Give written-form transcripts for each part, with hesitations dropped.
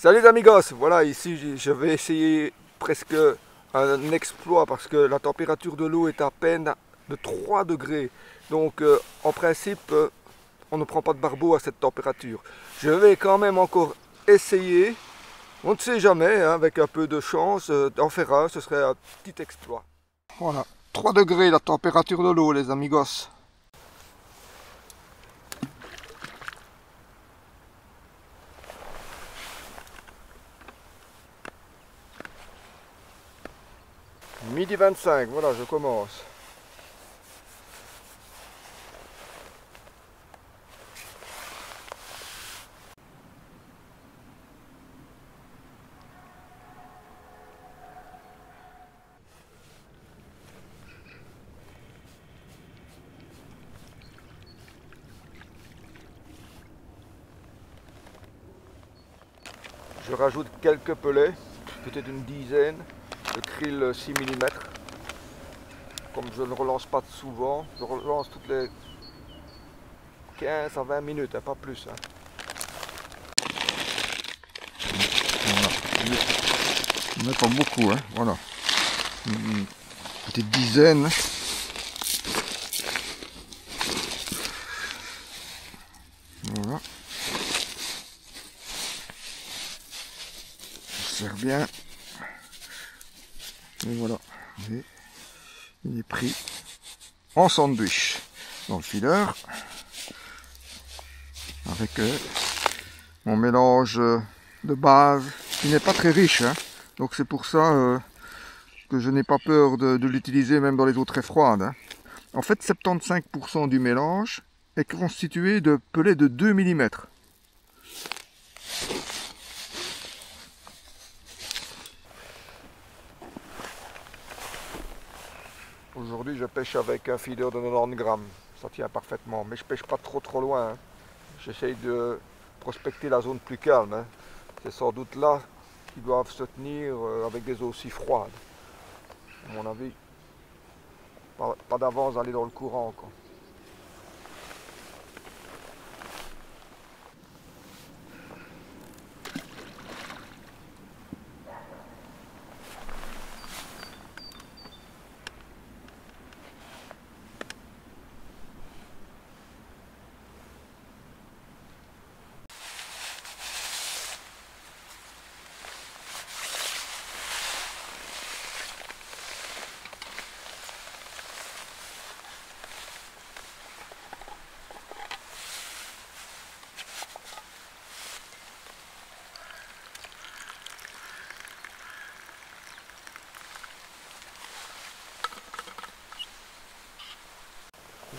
Salut les amigos, voilà ici je vais essayer presque un exploit parce que la température de l'eau est à peine de 3 degrés. Donc en principe on ne prend pas de barbeau à cette température. Je vais quand même encore essayer, on ne sait jamais, hein, avec un peu de chance d'en faire un, ce serait un petit exploit. Voilà, 3 degrés la température de l'eau les amigos. Midi 25, voilà, je commence. Je rajoute quelques pelets, peut-être une dizaine de krill 6 mm. Comme je ne relance pas souvent, je relance toutes les 15 à 20 minutes, hein, pas plus. Hein. Voilà. Il n'y en a pas beaucoup, hein. Voilà. Une petite dizaine. Voilà. Ça sert bien. Et voilà. Et il est pris en sandwich dans le feeder. Avec mon mélange de base qui n'est pas très riche. Hein. Donc c'est pour ça que je n'ai pas peur de l'utiliser même dans les eaux très froides. Hein. En fait, 75% du mélange est constitué de pelets de 2 mm. Aujourd'hui, je pêche avec un feeder de 90 grammes. Ça tient parfaitement, mais je pêche pas trop loin. Hein. J'essaye de prospecter la zone plus calme. Hein. C'est sans doute là qu'ils doivent se tenir avec des eaux aussi froides. À mon avis, pas d'avance d'aller dans le courant, quoi.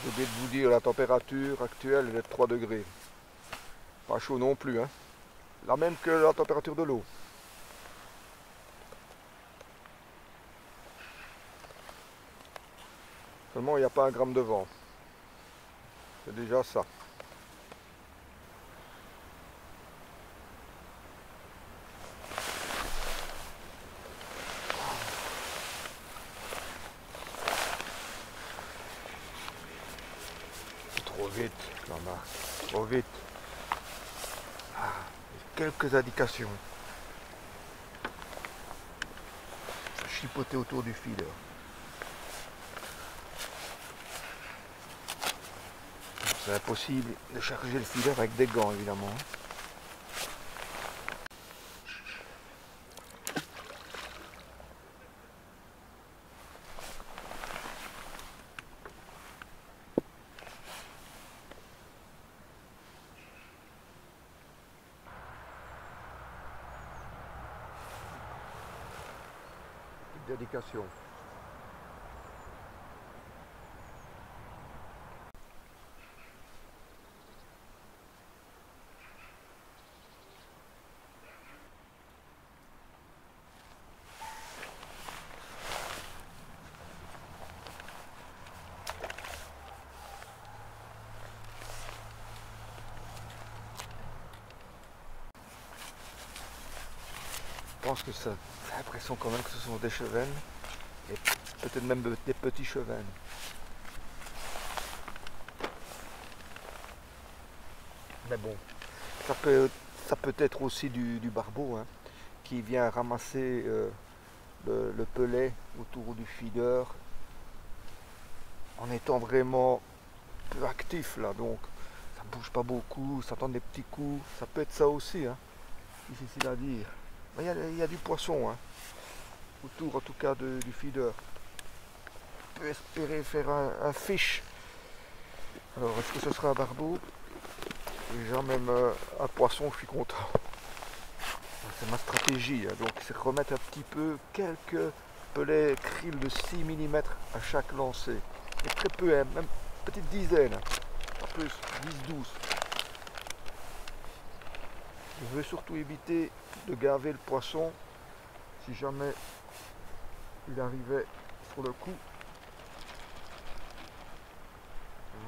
J'ai oublié de vous dire, la température actuelle est de 3 degrés. Pas chaud non plus, hein. La même que la température de l'eau. Seulement, il n'y a pas un gramme de vent. C'est déjà ça. Trop vite, Jean-Marc. Trop vite. Ah, quelques indications. Je chipotais autour du feeder. C'est impossible de charger le feeder avec des gants, évidemment. Dédication. Je pense que ça a l'impression quand même que ce sont des chevennes et peut-être même des petits chevennes. Mais bon, ça ça peut être aussi du barbeau, hein, qui vient ramasser le pelet autour du feeder en étant vraiment peu actif là, donc ça bouge pas beaucoup, ça tente des petits coups, ça peut être ça aussi, hein. Difficile à dire. Mais il y a du poisson, hein, autour en tout cas du feeder. On peut espérer faire un fish. Alors est-ce que ce sera un barbeau? Déjà même un poisson, je suis content. C'est ma stratégie, hein. Donc c'est remettre un petit peu quelques pelets krill de 6 mm à chaque lancer. Et très peu, hein, même une petite dizaine, pas plus, 10-12. Je veux surtout éviter de gaver le poisson si jamais il arrivait sur le coup.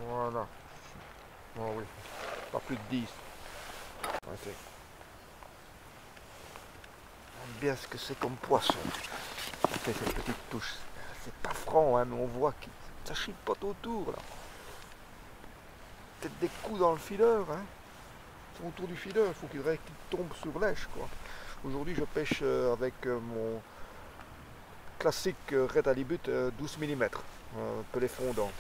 Voilà. Oh oui, pas plus de 10. Ouais, c'est bien ce que c'est comme poisson. On fait cette petite touche. C'est pas franc, hein, mais on voit que ça chipote autour là. Peut-être des coups dans le feeder, hein. Autour du feeder, il faut qu'il tombe sur lèche, quoi. Aujourd'hui, je pêche avec mon classique Red Halibut 12 mm, pelet fondant.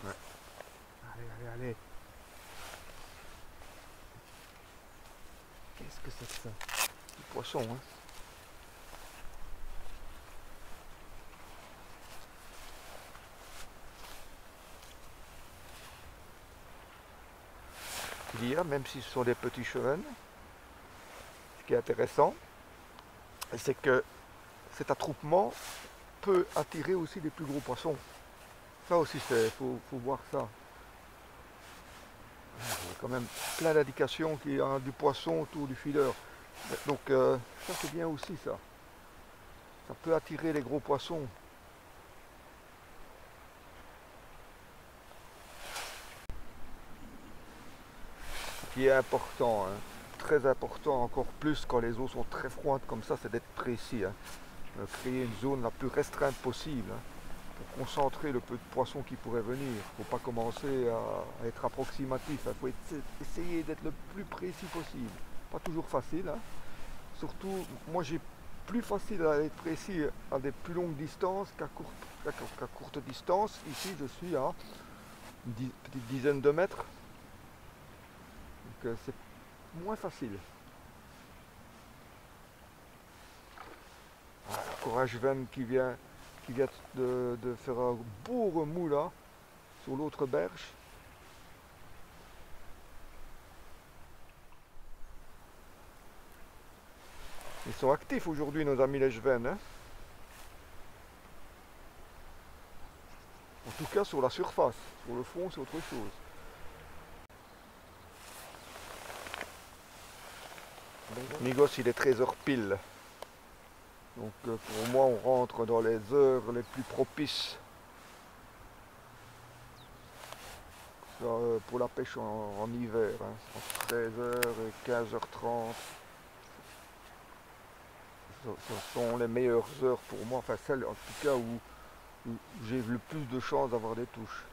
Ouais. Allez. Qu'est-ce que c'est que ça? Du poisson, hein. Il y a, même si ce sont des petits chevens, ce qui est intéressant, c'est que cet attroupement peut attirer aussi des plus gros poissons. Ça aussi, il faut voir ça. Il y a quand même plein d'indications qu'il y a du poisson autour du feeder. Donc ça c'est bien aussi ça. Ça peut attirer les gros poissons. Ce qui est important, hein, très important, encore plus quand les eaux sont très froides comme ça, c'est d'être précis, hein. Créer une zone la plus restreinte possible, hein, pour concentrer le peu de poissons qui pourrait venir. Il ne faut pas commencer à être approximatif, il faut essayer d'être le plus précis possible. Pas toujours facile, hein. Surtout, moi j'ai plus facile à être précis à des plus longues distances qu'à courte distance. Ici je suis à une petite dizaine de mètres. Donc c'est moins facile. Voilà, Courage Ven qui vient de faire un beau remous là, sur l'autre berge. Ils sont actifs aujourd'hui nos amis les Jven, hein. En tout cas sur la surface, sur le fond c'est autre chose. Migos il est 13h pile. Donc pour moi on rentre dans les heures les plus propices pour la pêche en hiver, hein. Entre 13h et 15h30. Ce sont les meilleures heures pour moi, enfin celles en tout cas où j'ai le plus de chances d'avoir des touches.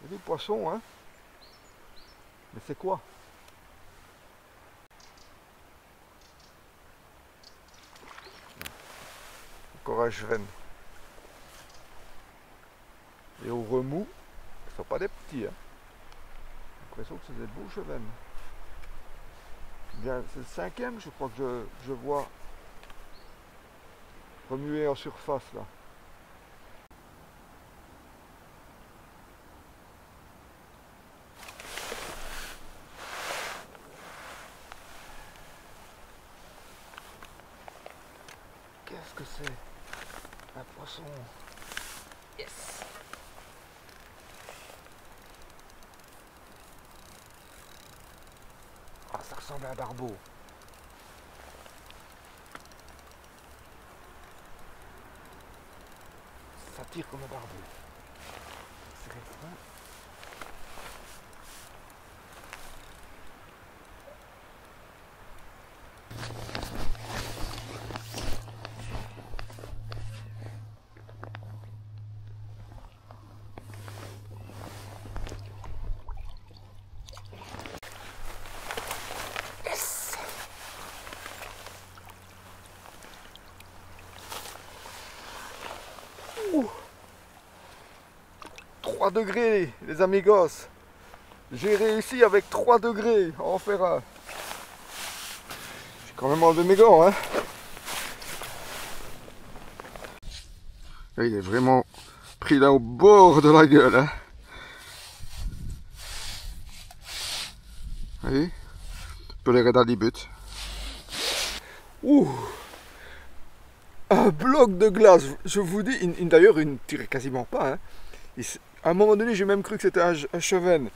Il y a des poissons, hein. Mais c'est quoi? Courage Ven. Et au remous, ce ne sont pas des petits, hein. J'ai l'impression que c'est des beaux chevennes. Bien, c'est le 5e, je crois que je vois remuer en surface là. Qu'est-ce que c'est? Un poisson. Yes. Ah, ça ressemble à un barbeau. Ça tire comme un barbeau. C'est vrai. Yes! Ouh. 3 degrés, les amigos. J'ai réussi avec 3 degrés à en faire un. J'ai quand même enlevé mes gants, hein. Là, il est vraiment pris là au bord de la gueule, hein. Vous voyez? Un peu les radars but. Ouh! Un bloc de glace, je vous dis, d'ailleurs il ne tirait quasiment pas, hein. À un moment donné j'ai même cru que c'était un chevenne.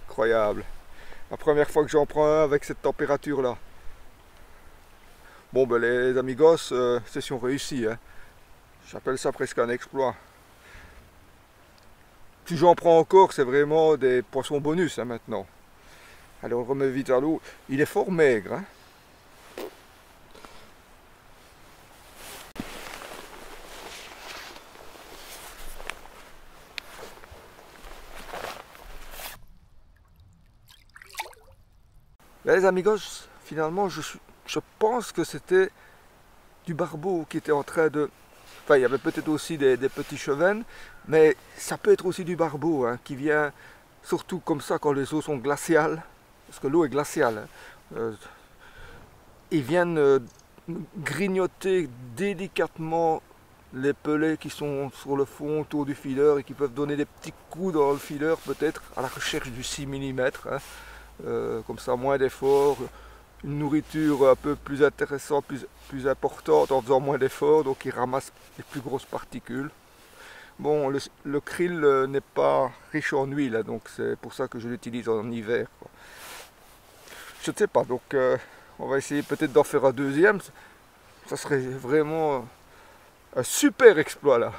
Incroyable. La première fois que j'en prends un avec cette température là. Bon ben les amigos, session réussie, hein. J'appelle ça presque un exploit. Si j'en prends encore, c'est vraiment des poissons bonus, hein, maintenant. Allez, on remet vite à l'eau. Il est fort maigre, hein. Là, les amigos, finalement, je pense que c'était du barbeau qui était en train de... Enfin, il y avait peut-être aussi des petits chevennes, mais ça peut être aussi du barbeau, hein, qui vient surtout comme ça quand les eaux sont glaciales, parce que l'eau est glaciale, hein. Ils viennent grignoter délicatement les pelets qui sont sur le fond autour du fileur et qui peuvent donner des petits coups dans le fileur peut-être à la recherche du 6 mm, hein. Comme ça moins d'efforts, une nourriture un peu plus intéressante, plus importante en faisant moins d'efforts, donc ils ramassent les plus grosses particules. Bon, le krill n'est pas riche en huile, hein, donc c'est pour ça que je l'utilise en hiver, quoi. Je ne sais pas, donc on va essayer peut-être d'en faire un deuxième. Ça serait vraiment un super exploit là.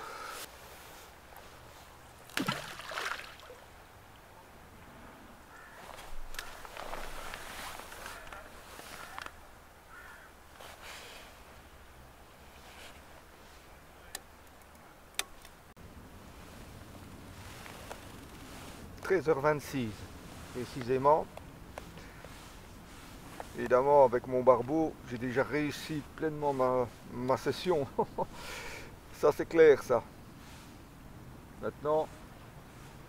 « 13h26 précisément. Évidemment, avec mon barbeau, j'ai déjà réussi pleinement ma session. Ça, c'est clair, ça. Maintenant,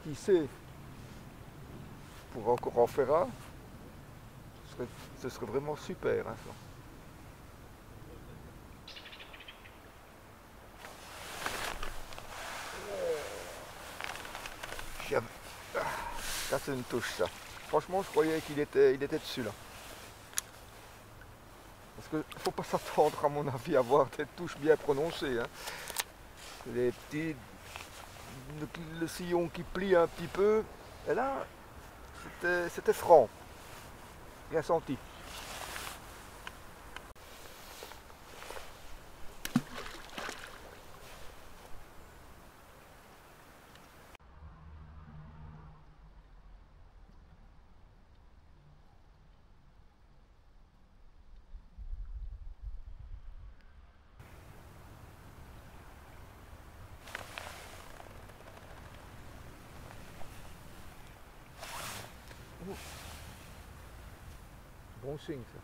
qui sait, pour encore en faire un, ce serait vraiment super, hein, ça. Ça, c'est une touche, ça. Franchement, je croyais qu'il était dessus, là. Parce qu'il ne faut pas s'attendre, à mon avis, à avoir des touches bien prononcées, hein. Les petits... Le sillon qui plie un petit peu. Et là, c'était franc. Bien senti. Bon signe, ça.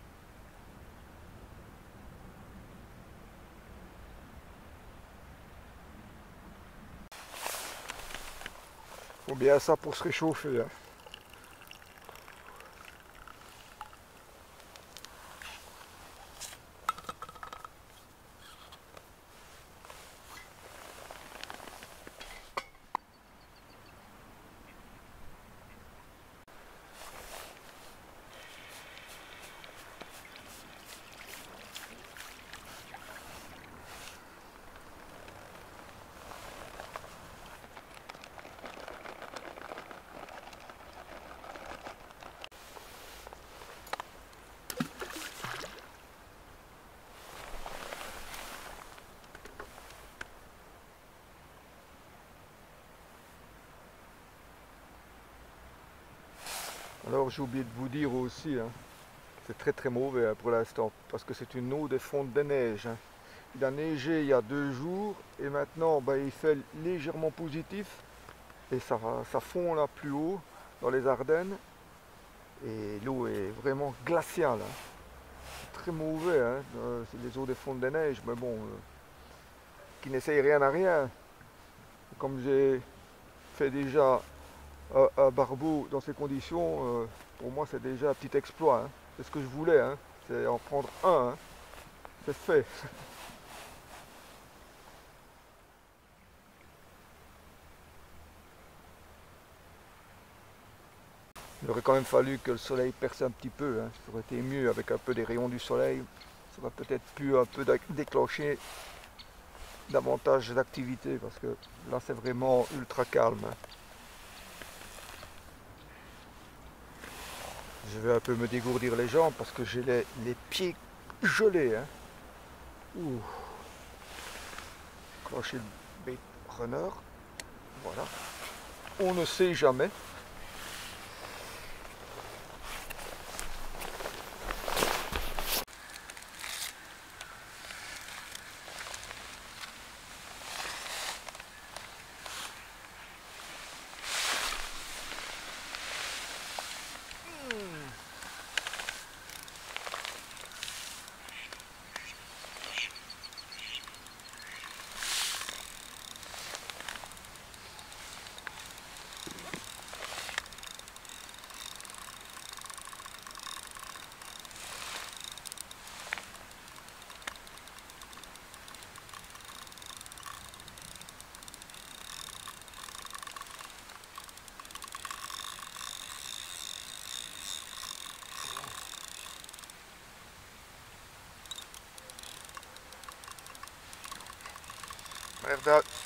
Faut bien ça pour se réchauffer, hein. Alors j'ai oublié de vous dire aussi, hein, c'est très mauvais hein, pour l'instant, parce que c'est une eau des fontes des neiges. Hein. Il a neigé il y a 2 jours et maintenant bah, il fait légèrement positif et ça fond là plus haut dans les Ardennes et l'eau est vraiment glaciale. Hein. C'est très mauvais, hein. C'est les eaux des fontes des neiges, mais bon, qui n'essayent rien à rien. Comme j'ai fait déjà un barbeau dans ces conditions, pour moi c'est déjà un petit exploit. Hein. C'est ce que je voulais, hein. C'est en prendre un. Hein. C'est fait. Il aurait quand même fallu que le soleil perce un petit peu. Hein. Ça aurait été mieux avec un peu des rayons du soleil. Ça aurait peut-être pu un peu déclencher davantage d'activité parce que là c'est vraiment ultra calme. Hein. Je vais un peu me dégourdir les jambes parce que j'ai les pieds gelés. Hein. Ouh. Clocher le bait runner. Voilà. On ne sait jamais.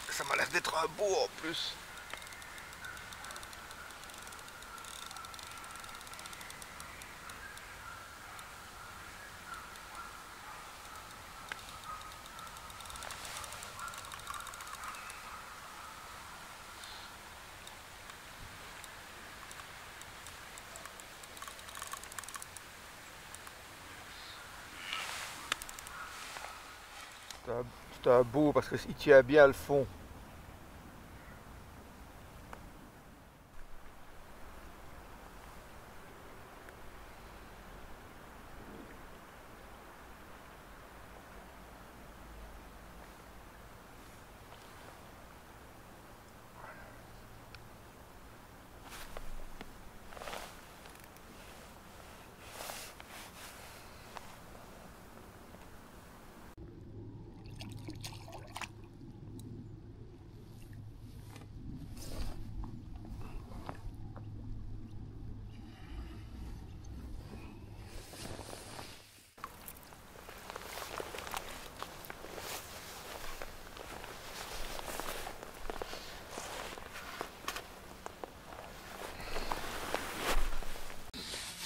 Ça m'a l'air d'être un beau en plus. C'est un beau parce qu'il tient bien le fond.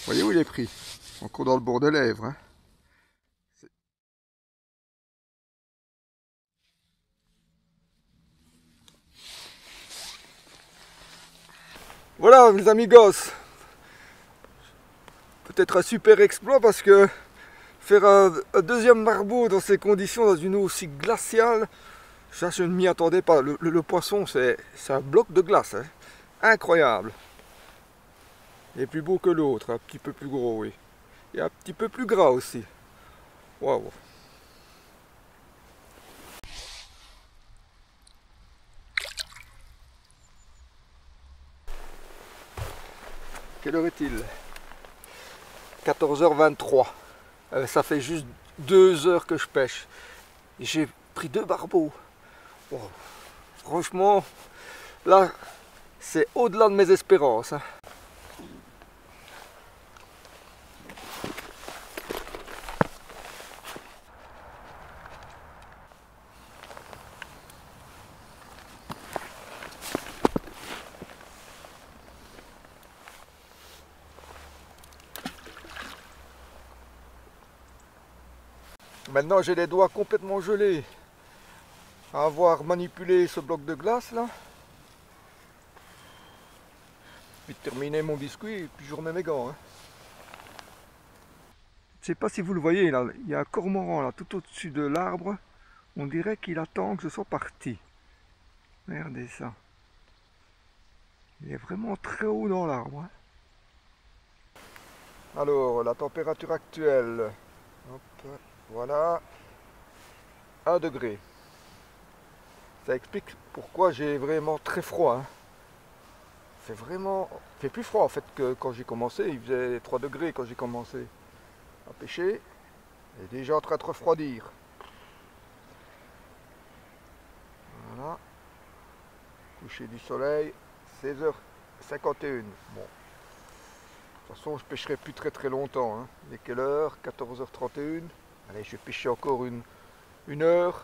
Vous voyez où il est pris? Encore dans le bord des lèvres. Hein. Voilà mes amigos. Peut-être un super exploit parce que faire un deuxième barbeau dans ces conditions, dans une eau aussi glaciale, ça je ne m'y attendais pas. Le poisson c'est un bloc de glace. Hein. Incroyable. Il est plus beau que l'autre, un petit peu plus gros, oui. Et un petit peu plus gras aussi. Waouh. Quelle heure est-il? 14h23. Ça fait juste 2 heures que je pêche. J'ai pris 2 barbeaux. Wow. Franchement, là, c'est au-delà de mes espérances. Hein. Maintenant, j'ai les doigts complètement gelés à avoir manipulé ce bloc de glace là. vite terminer mon biscuit et puis je remets mes gants. Hein. Je ne sais pas si vous le voyez là, il y a un cormoran là tout au-dessus de l'arbre. On dirait qu'il attend que je sois parti. Regardez ça. Il est vraiment très haut dans l'arbre. Hein. Alors, la température actuelle. Hop, voilà. 1 degré. Ça explique pourquoi j'ai vraiment très froid. Hein. C'est vraiment... Il fait plus froid en fait que quand j'ai commencé. Il faisait 3 degrés quand j'ai commencé à pêcher. Il est déjà en train de refroidir. Voilà. Coucher du soleil, 16h51. Bon. De toute façon, je pêcherai plus très longtemps. Hein. Il est quelle heure? 14h31. Allez, je vais pêcher encore une heure.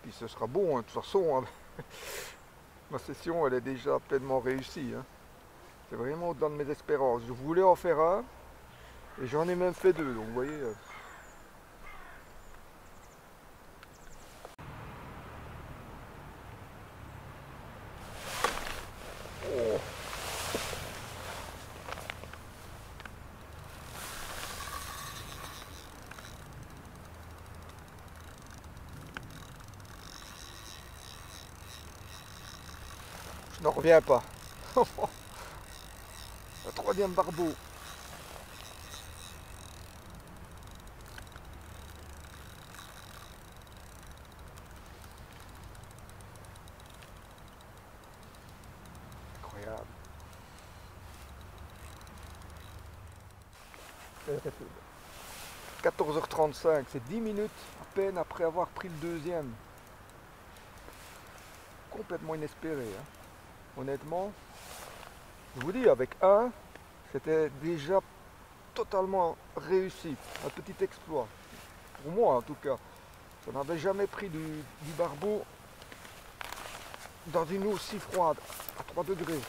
Puis ce sera bon. Hein. De toute façon, hein. Ma session, elle est déjà pleinement réussie. Hein. C'est vraiment au-delà de mes espérances. Je voulais en faire un. Et j'en ai même fait 2. Donc, vous voyez... Oh. Je n'en reviens pas. La 3e barbeau. Incroyable. 14h35, c'est 10 minutes à peine après avoir pris le 2e. Complètement inespéré. Hein. Honnêtement, je vous dis, avec un, c'était déjà totalement réussi. Un petit exploit. Pour moi en tout cas. Je n'avais jamais pris du barbeau dans une eau aussi froide, à 3 degrés.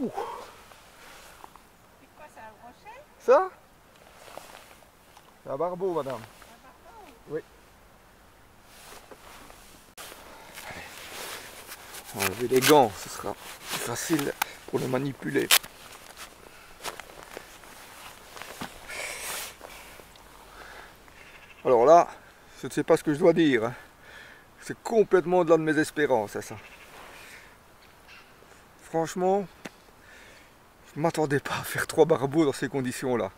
Ouh. C'est quoi, c'est un brochet? Ça? C'est un barbeau, madame. Un barbeau? Oui. Enlever les gants, ce sera plus facile pour le manipuler. Alors là, je ne sais pas ce que je dois dire. Hein. C'est complètement au-delà de mes espérances, ça. Franchement, je ne m'attendais pas à faire 3 barbeaux dans ces conditions-là.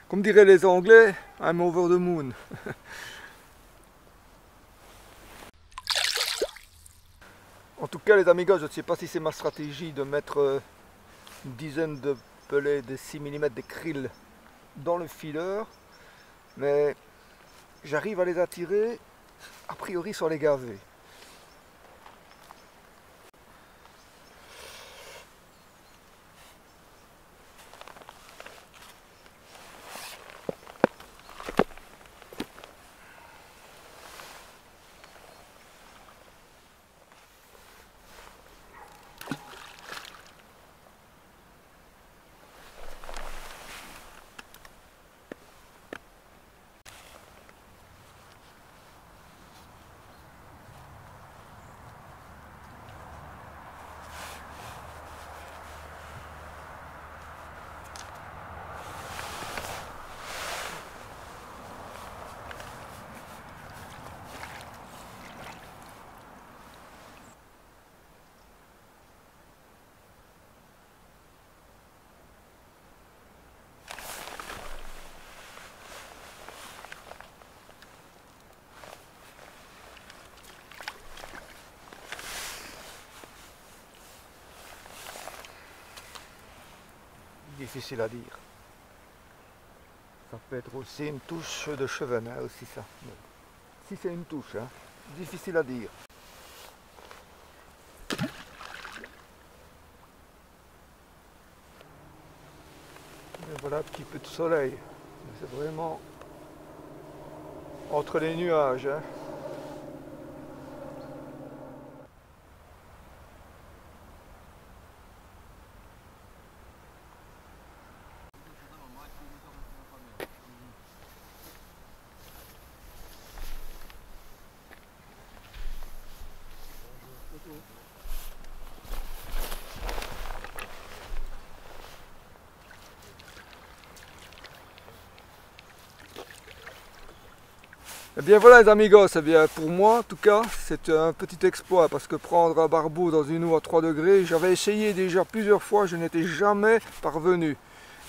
Comme diraient les Anglais, I'm over the moon. En tout cas, les amigos, je ne sais pas si c'est ma stratégie de mettre une dizaine de pelets de 6 mm des krill dans le feeder, mais j'arrive à les attirer a priori sans les gaver. Difficile à dire. Ça peut être aussi une touche de chevenin aussi ça. Bon. Si c'est une touche, hein, difficile à dire. Et voilà un petit peu de soleil. C'est vraiment entre les nuages. Hein. Eh bien voilà les amigos, eh bien, pour moi en tout cas c'est un petit exploit parce que prendre un barbeau dans une eau à 3 degrés, j'avais essayé déjà plusieurs fois, je n'étais jamais parvenu.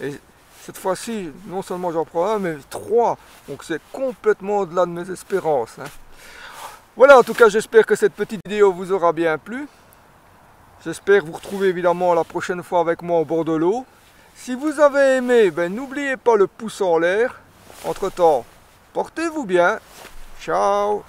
Et cette fois-ci, non seulement j'en prends un, mais 3. Donc c'est complètement au-delà de mes espérances. Hein. Voilà, en tout cas j'espère que cette petite vidéo vous aura bien plu. J'espère vous retrouver évidemment la prochaine fois avec moi au bord de l'eau. Si vous avez aimé, ben, n'oubliez pas le pouce en l'air. Entre temps, portez-vous bien. Ciao.